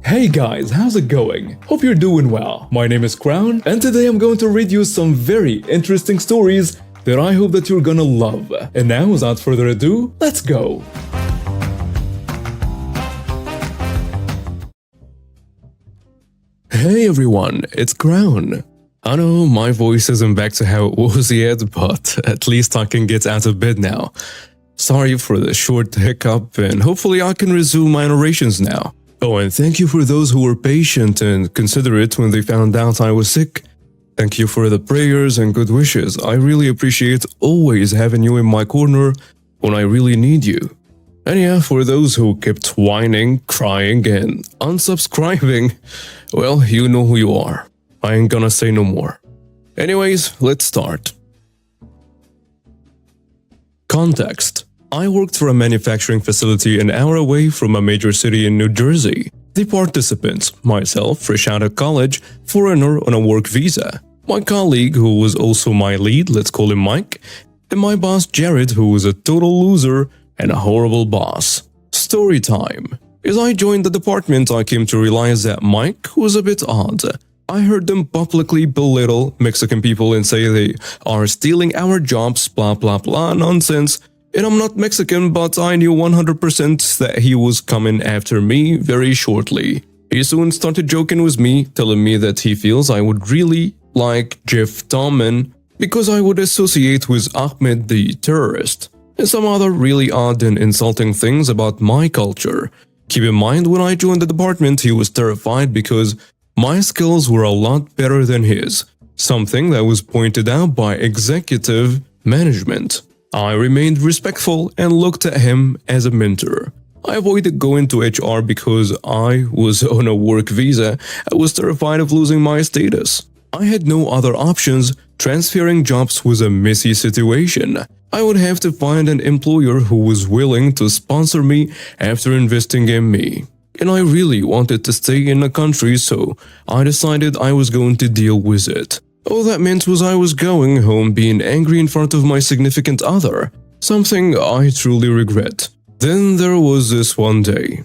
Hey guys, how's it going? Hope you're doing well. My name is Crown, and today I'm going to read you some very interesting stories that I hope that you're gonna love. And now, without further ado, let's go! Hey everyone, it's Crown. I know my voice isn't back to how it was yet, but at least I can get out of bed now. Sorry for the short hiccup, and hopefully I can resume my narrations now. Oh, and thank you for those who were patient and considerate when they found out I was sick. Thank you for the prayers and good wishes. I really appreciate always having you in my corner when I really need you. And yeah, for those who kept whining, crying, and unsubscribing, well, you know who you are. I ain't gonna say no more. Anyways, let's start. Context. I worked for a manufacturing facility an hour away from a major city in New Jersey. The participants, myself, fresh out of college, foreigner on a work visa, my colleague who was also my lead, let's call him Mike, and my boss Jared, who was a total loser and a horrible boss. Story time. As I joined the department, I came to realize that Mike was a bit odd. I heard them publicly belittle Mexican people and say they are stealing our jobs, blah blah blah nonsense. And I'm not Mexican, but I knew 100% that he was coming after me very shortly. He soon started joking with me, telling me that he feels I would really like Jeff Tommen because I would associate with Ahmed the terrorist, and some other really odd and insulting things about my culture. Keep in mind, when I joined the department, he was terrified because my skills were a lot better than his, something that was pointed out by executive management. I remained respectful and looked at him as a mentor. I avoided going to HR because I was on a work visa. I was terrified of losing my status. I had no other options. Transferring jobs was a messy situation. I would have to find an employer who was willing to sponsor me after investing in me. And I really wanted to stay in the country, so I decided I was going to deal with it. All that meant was I was going home being angry in front of my significant other, something I truly regret. Then there was this one day.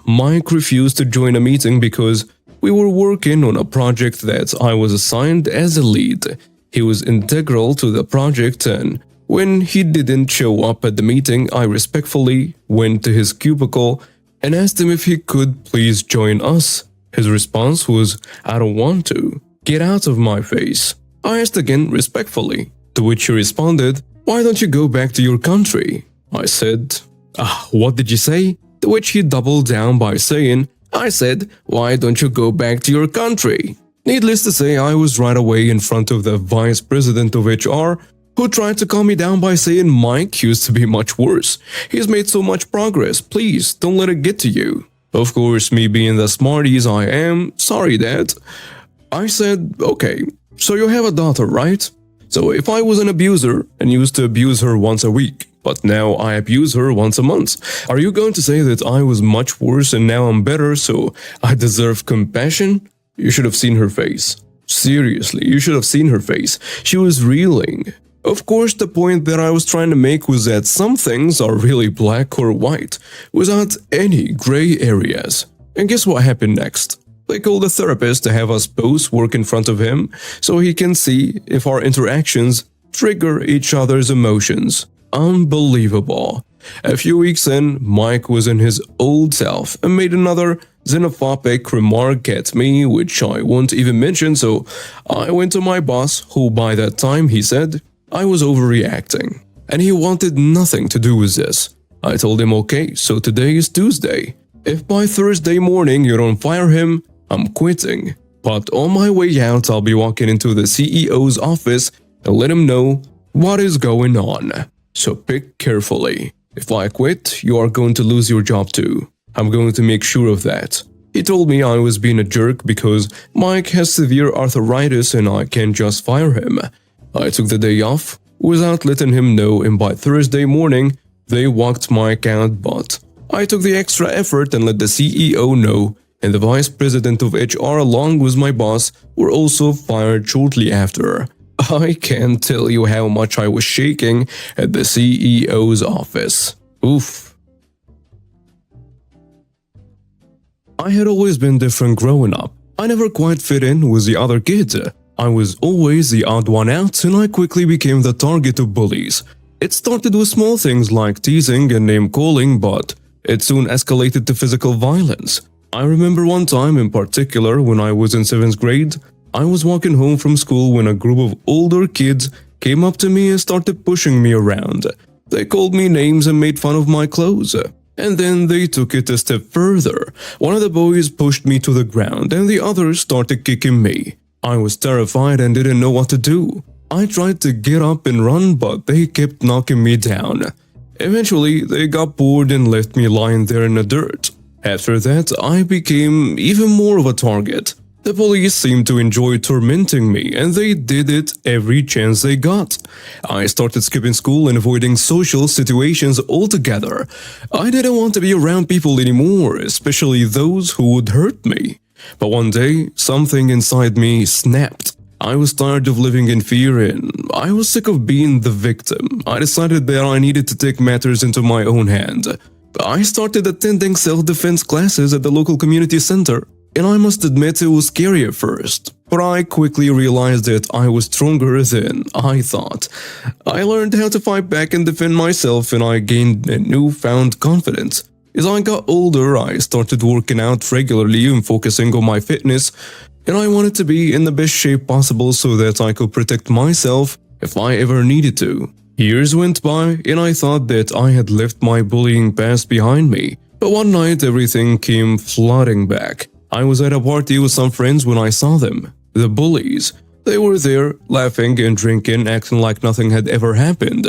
Mike refused to join a meeting because we were working on a project that I was assigned as a lead. He was integral to the project, and when he didn't show up at the meeting, I respectfully went to his cubicle and asked him if he could please join us. His response was, "I don't want to. Get out of my face." I asked again respectfully, to which he responded, "Why don't you go back to your country?" I said, "What did you say?" To which he doubled down by saying, "I said, why don't you go back to your country?" Needless to say, I was right away in front of the vice president of HR, who tried to calm me down by saying Mike used to be much worse. He's made so much progress, please don't let it get to you. Of course, me being the smarties I am, sorry Dad. I said, "Okay, so you have a daughter, right? So if I was an abuser and used to abuse her once a week, but now I abuse her once a month, are you going to say that I was much worse and now I'm better, so I deserve compassion?" You should have seen her face. Seriously, you should have seen her face. She was reeling. Of course, the point that I was trying to make was that some things are really black or white, without any gray areas. And guess what happened next? They called a therapist to have us both work in front of him so he can see if our interactions trigger each other's emotions. Unbelievable. A few weeks in, Mike was in his old self and made another xenophobic remark at me, which I won't even mention, so I went to my boss, who by that time, he said, I was overreacting, and he wanted nothing to do with this. I told him, "Okay, so today is Tuesday. If by Thursday morning you don't fire him, I'm quitting. But on my way out, I'll be walking into the CEO's office and let him know what is going on. So pick carefully. If I quit, you are going to lose your job too. I'm going to make sure of that." He told me I was being a jerk because Mike has severe arthritis and I can't just fire him. I took the day off without letting him know, and by Thursday morning, they walked Mike out, but I took the extra effort and let the CEO know, and the vice president of HR along with my boss were also fired shortly after. I can't tell you how much I was shaking at the CEO's office. Oof. I had always been different growing up. I never quite fit in with the other kids. I was always the odd one out, and I quickly became the target of bullies. It started with small things like teasing and name-calling, but it soon escalated to physical violence. I remember one time in particular when I was in 7th grade. I was walking home from school when a group of older kids came up to me and started pushing me around. They called me names and made fun of my clothes. And then they took it a step further. One of the boys pushed me to the ground and the others started kicking me. I was terrified and didn't know what to do. I tried to get up and run, but they kept knocking me down. Eventually, they got bored and left me lying there in the dirt. After that, I became even more of a target. The police seemed to enjoy tormenting me, and they did it every chance they got. I started skipping school and avoiding social situations altogether. I didn't want to be around people anymore, especially those who would hurt me. But one day, something inside me snapped. I was tired of living in fear and I was sick of being the victim. I decided that I needed to take matters into my own hand. I started attending self-defense classes at the local community center. And I must admit it was scary at first, but I quickly realized that I was stronger than I thought. I learned how to fight back and defend myself, and I gained a newfound confidence. As I got older, I started working out regularly and focusing on my fitness, and I wanted to be in the best shape possible so that I could protect myself if I ever needed to. Years went by, and I thought that I had left my bullying past behind me, but one night everything came flooding back. I was at a party with some friends when I saw them, the bullies. They were there, laughing and drinking, acting like nothing had ever happened.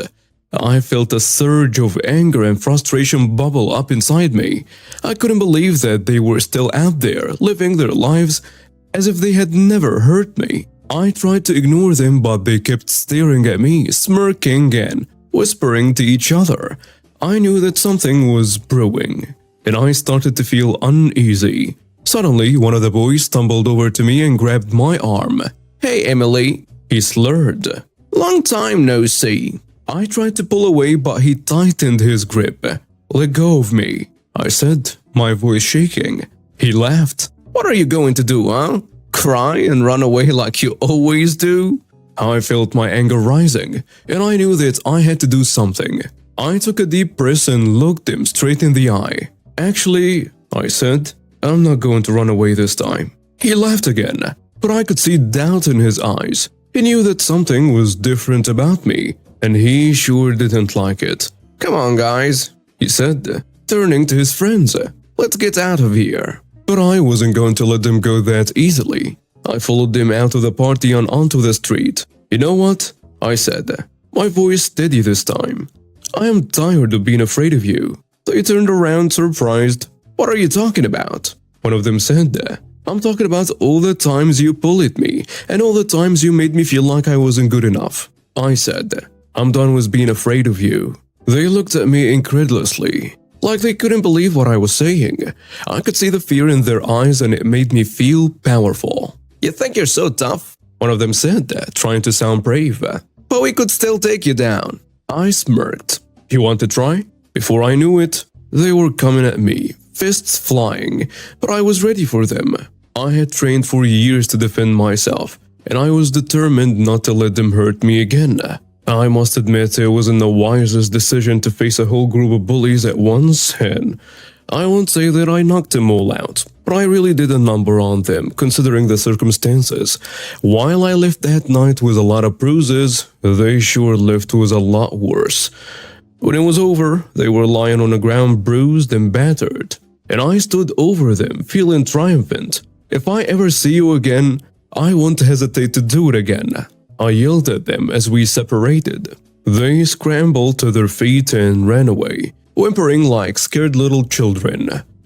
I felt a surge of anger and frustration bubble up inside me. I couldn't believe that they were still out there, living their lives as if they had never hurt me. I tried to ignore them, but they kept staring at me, smirking and whispering to each other. I knew that something was brewing, and I started to feel uneasy. Suddenly, one of the boys stumbled over to me and grabbed my arm. "Hey, Emily," he slurred. "Long time no see." I tried to pull away, but he tightened his grip. "Let go of me," I said, my voice shaking. He laughed. "What are you going to do, huh? Cry and run away like you always do?" I felt my anger rising, and I knew that I had to do something. I took a deep breath and looked him straight in the eye. "Actually," I said, "I'm not going to run away this time." He laughed again, but I could see doubt in his eyes. He knew that something was different about me, and he sure didn't like it. "Come on, guys," he said, turning to his friends. "Let's get out of here." But I wasn't going to let them go that easily. I followed them out of the party and onto the street. "You know what?" I said, my voice steady this time. "I am tired of being afraid of you." They turned around surprised. "What are you talking about?" One of them said, "I'm talking about all the times you bullied me and all the times you made me feel like I wasn't good enough." I said, "I'm done with being afraid of you." They looked at me incredulously, like they couldn't believe what I was saying. I could see the fear in their eyes and it made me feel powerful. "You think you're so tough?" One of them said, trying to sound brave. "But we could still take you down." I smirked. "You want to try?" Before I knew it, they were coming at me, fists flying, but I was ready for them. I had trained for years to defend myself, and I was determined not to let them hurt me again. I must admit it wasn't the wisest decision to face a whole group of bullies at once, and I won't say that I knocked them all out, but I really did a number on them, considering the circumstances. While I left that night with a lot of bruises, they sure left with a lot worse. When it was over, they were lying on the ground bruised and battered, and I stood over them, feeling triumphant. "If I ever see you again, I won't hesitate to do it again," I yelled at them as we separated. They scrambled to their feet and ran away, whimpering like scared little children.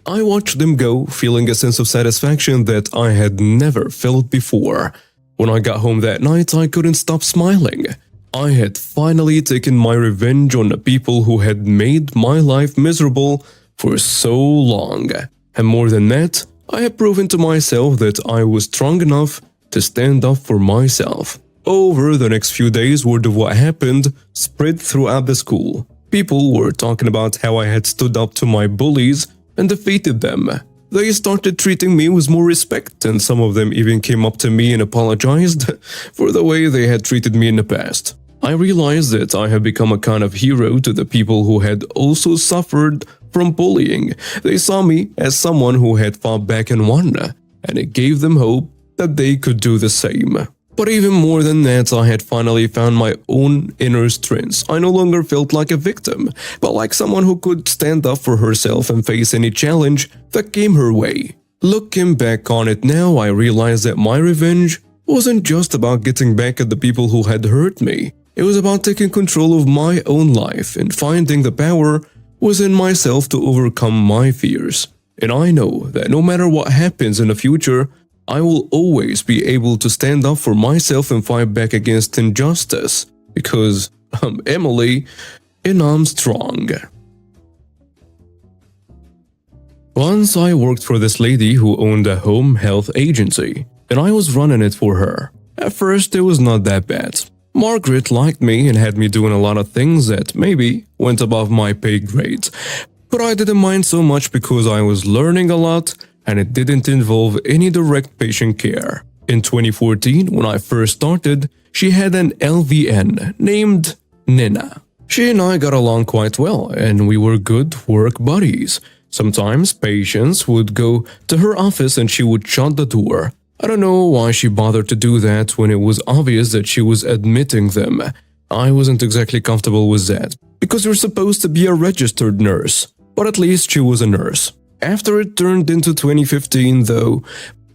I watched them go, feeling a sense of satisfaction that I had never felt before. When I got home that night, I couldn't stop smiling. I had finally taken my revenge on the people who had made my life miserable for so long. And more than that, I had proven to myself that I was strong enough to stand up for myself. Over the next few days, word of what happened spread throughout the school. People were talking about how I had stood up to my bullies and defeated them. They started treating me with more respect, and some of them even came up to me and apologized for the way they had treated me in the past. I realized that I have become a kind of hero to the people who had also suffered from bullying. They saw me as someone who had fought back and won, and it gave them hope that they could do the same. But even more than that, I had finally found my own inner strength. I no longer felt like a victim, but like someone who could stand up for herself and face any challenge that came her way. Looking back on it now, I realized that my revenge wasn't just about getting back at the people who had hurt me. It was about taking control of my own life and finding the power within myself to overcome my fears. And I know that no matter what happens in the future, I will always be able to stand up for myself and fight back against injustice, because I'm Emily and I'm strong. Once I worked for this lady who owned a home health agency, and I was running it for her. At first, it was not that bad. Margaret liked me and had me doing a lot of things that maybe went above my pay grade. But I didn't mind so much because I was learning a lot and it didn't involve any direct patient care. In 2014, when I first started, she had an LVN named Nina. She and I got along quite well and we were good work buddies. Sometimes patients would go to her office and she would shut the door. I don't know why she bothered to do that when it was obvious that she was admitting them. I wasn't exactly comfortable with that, because you're supposed to be a registered nurse, but at least she was a nurse. After it turned into 2015 though,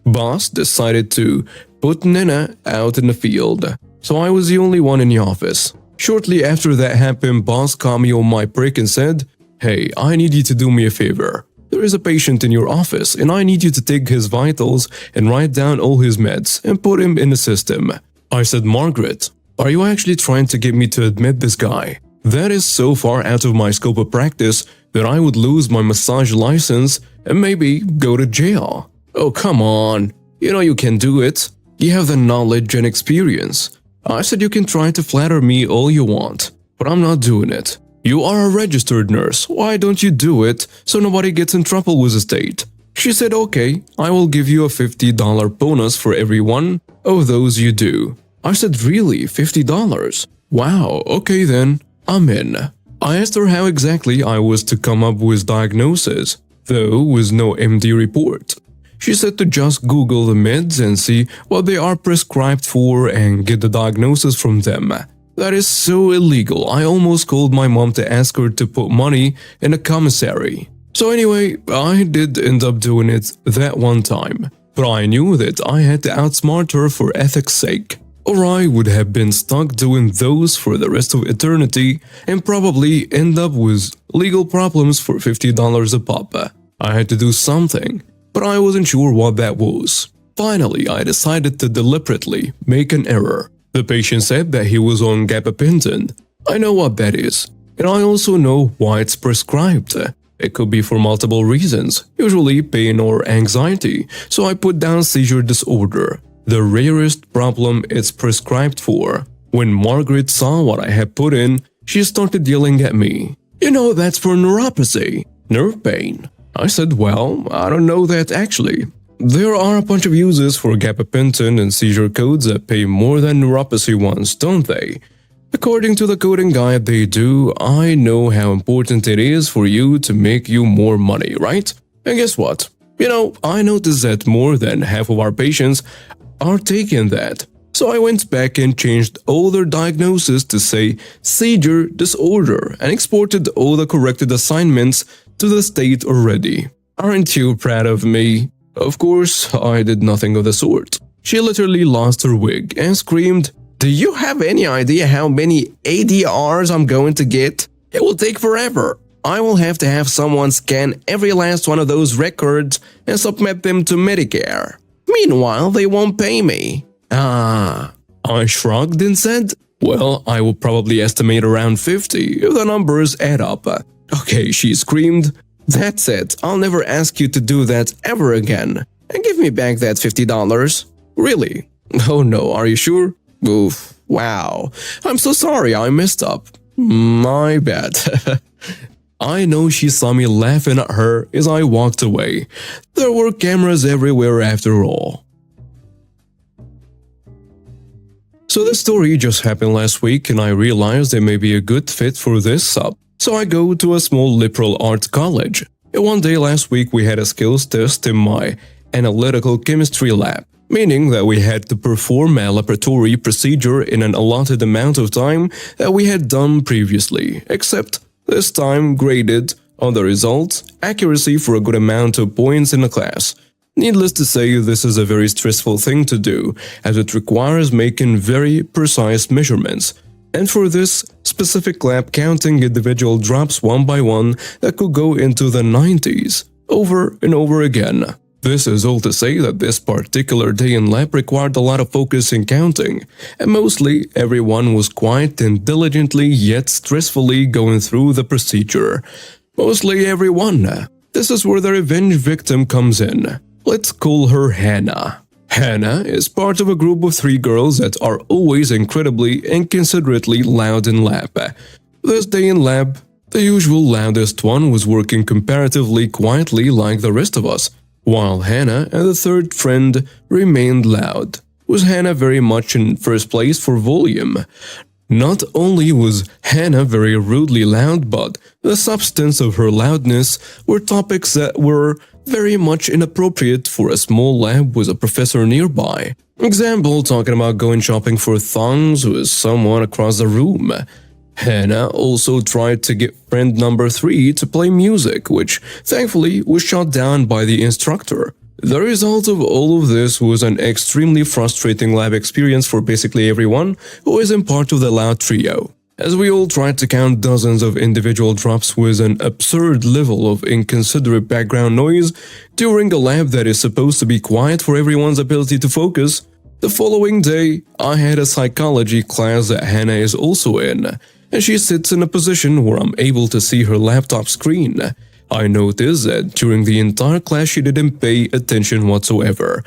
boss decided to put Nina out in the field, so I was the only one in the office. Shortly after that happened, boss caught me on my prick and said, "Hey, I need you to do me a favor. There is a patient in your office and I need you to take his vitals and write down all his meds and put him in the system." I said, "Margaret, are you actually trying to get me to admit this guy? That is so far out of my scope of practice that I would lose my massage license and maybe go to jail." "Oh, come on. You know you can do it. You have the knowledge and experience." I said, "You can try to flatter me all you want, but I'm not doing it. You are a registered nurse. Why don't you do it so nobody gets in trouble with the state?" She said, "Okay, I will give you a $50 bonus for every one of those you do." I said, "Really? $50? Wow, okay then, I'm in." I asked her how exactly I was to come up with diagnosis, though with no MD report. She said to just Google the meds and see what they are prescribed for and get the diagnosis from them. That is so illegal. I almost called my mom to ask her to put money in a commissary. So anyway, I did end up doing it that one time. But I knew that I had to outsmart her for ethics' sake, or I would have been stuck doing those for the rest of eternity and probably end up with legal problems for $50 a pop. I had to do something, but I wasn't sure what that was. Finally, I decided to deliberately make an error. The patient said that he was on gabapentin. I know what that is, and I also know why it's prescribed. It could be for multiple reasons, usually pain or anxiety, so I put down seizure disorder, the rarest problem it's prescribed for. When Margaret saw what I had put in, she started yelling at me. "You know that's for neuropathy, nerve pain." I said, "Well, I don't know that actually. There are a bunch of uses for gabapentin and seizure codes that pay more than neuropathy ones, don't they? According to the coding guide they do. I know how important it is for you to make you more money, right? And guess what? You know, I noticed that more than half of our patients are taking that. So I went back and changed all their diagnoses to say seizure disorder and exported all the corrected assignments to the state already. Aren't you proud of me? Of course, I did nothing of the sort. She literally lost her wig and screamed, "Do you have any idea how many ADRs I'm going to get? It will take forever. I will have to have someone scan every last one of those records and submit them to Medicare. Meanwhile, they won't pay me." I shrugged and said, "Well, I will probably estimate around 50 if the numbers add up." "Okay," she screamed. "That's it. I'll never ask you to do that ever again. And give me back that $50. "Really?" "Oh no, are you sure?" "Oof, wow. I'm so sorry I messed up. My bad." I know she saw me laughing at her as I walked away. There were cameras everywhere after all. So the story just happened last week and I realized it may be a good fit for this sub. So I go to a small liberal arts college. And one day last week we had a skills test in my analytical chemistry lab, meaning that we had to perform a laboratory procedure in an allotted amount of time that we had done previously, except this time graded on the results, accuracy for a good amount of points in the class. Needless to say, this is a very stressful thing to do, as it requires making very precise measurements. And for this specific lab, counting individual drops one by one that could go into the 90s, over and over again. This is all to say that this particular day in lab required a lot of focus in counting, and mostly everyone was quiet and diligently yet stressfully going through the procedure. Mostly everyone. This is where the revenge victim comes in. Let's call her Hannah. Hannah is part of a group of 3 girls that are always incredibly and considerately loud in lab. This day in lab, the usual loudest one was working comparatively quietly like the rest of us, while Hannah and the third friend remained loud. Was Hannah very much in first place for volume? Not only was Hannah very rudely loud, but the substance of her loudness were topics that were very much inappropriate for a small lab with a professor nearby. Example, talking about going shopping for thongs with someone across the room. Hannah also tried to get friend number 3 to play music, which thankfully was shot down by the instructor. The result of all of this was an extremely frustrating lab experience for basically everyone who isn't part of the loud trio, as we all tried to count dozens of individual drops with an absurd level of inconsiderate background noise during a lab that is supposed to be quiet for everyone's ability to focus. The following day, I had a psychology class that Hannah is also in, and she sits in a position where I'm able to see her laptop screen. I noticed that during the entire class she didn't pay attention whatsoever,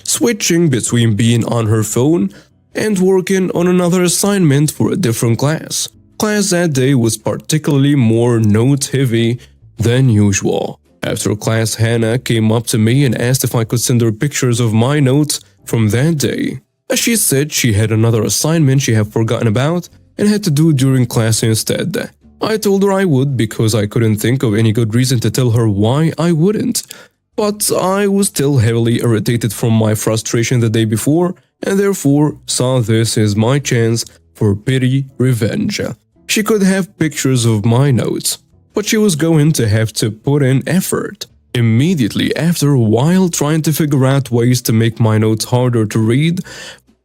switching between being on her phone and working on another assignment for a different class. Class that day was particularly more note-heavy than usual. After class, Hannah came up to me and asked if I could send her pictures of my notes from that day, as she said she had another assignment she had forgotten about and had to do during class instead. I told her I would because I couldn't think of any good reason to tell her why I wouldn't. But I was still heavily irritated from my frustration the day before, and therefore saw this as my chance for petty revenge. She could have pictures of my notes, but she was going to have to put in effort. Immediately after, while trying to figure out ways to make my notes harder to read,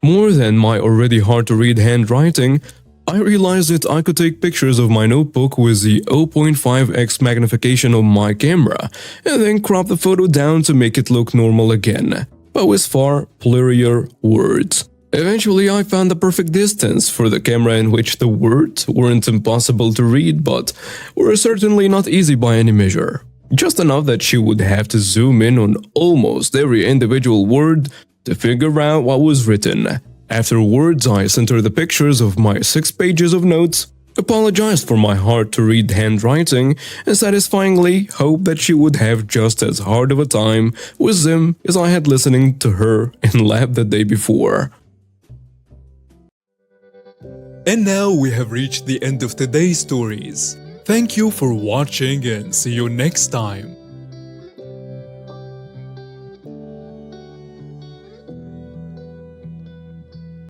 more than my already hard-to-read handwriting, I realized that I could take pictures of my notebook with the 0.5x magnification of my camera, and then crop the photo down to make it look normal again, but with far blurrier words. Eventually, I found the perfect distance for the camera in which the words weren't impossible to read, but were certainly not easy by any measure. Just enough that she would have to zoom in on almost every individual word to figure out what was written. Afterwards, I sent her the pictures of my 6 pages of notes, apologized for my hard-to-read handwriting, and satisfyingly hoped that she would have just as hard of a time with them as I had listening to her in lab the day before. And now we have reached the end of today's stories. Thank you for watching and see you next time.